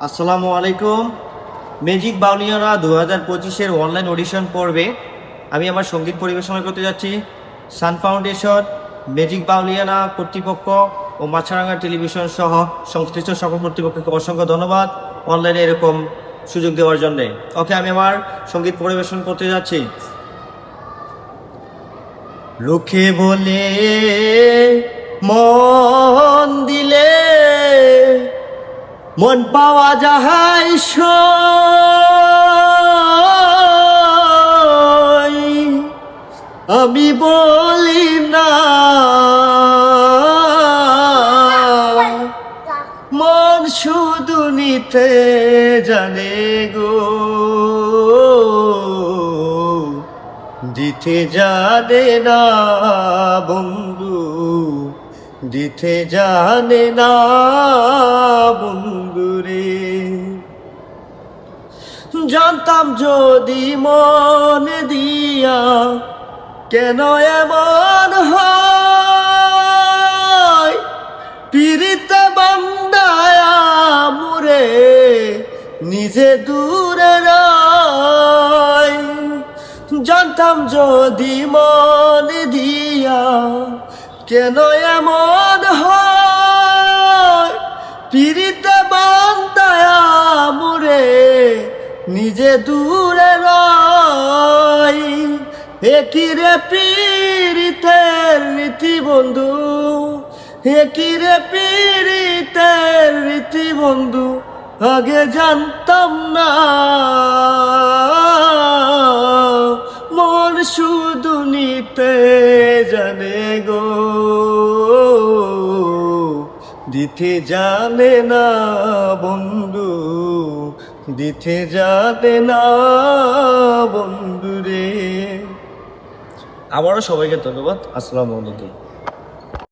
আসসালামু আলাইকুম। Magic Bauliana 2025-এর online audition পর্বে আমি আমার সঙ্গীত পরিবেশনা করতে যাচ্ছি। সান ফাউন্ডেশন, ম্যাজিক বাউলিয়ানা কর্তৃপক্ষ ও মাছরাঙ্গা টেলিভিশন সহ সংশ্লিষ্ট সকল কর্তৃপক্ষকে অসংখ্য ধন্যবাদ অনলাইনে এরকম সুযোগ দেওয়ার জন্যে। ওকে, আমি আমার সঙ্গীত পরিবেশন করতে যাচ্ছি। লোকে বলে মন দিলে মন পাওয়া যায় সই, আমি বলি না মন শুধু নিতে জানে গো, দিতে জানে না বন্ধু, দিতে জানে না বন্ধুরে। জানতাম যদি মন দিয়া কেন এমন হয়, পিরিতে বান্দায় মুরে নিজে দূরে রয়। জানতাম যদি মন দিয়া কেন এমন হয়, পিরিতে বান্দায় মুরে নিজে দূরে রয়। একই রে পীড়িতের রীতি বন্ধু, একই রে পীড়িতের রীতি বন্ধু, আগে জানতাম না মন শুধু নিতে জানে গো, দিতে জানে না বন্ধু, দিতে জানে না বন্ধুরে। আবারও সবাইকে ধন্যবাদ। আসসালামু আলাইকুম।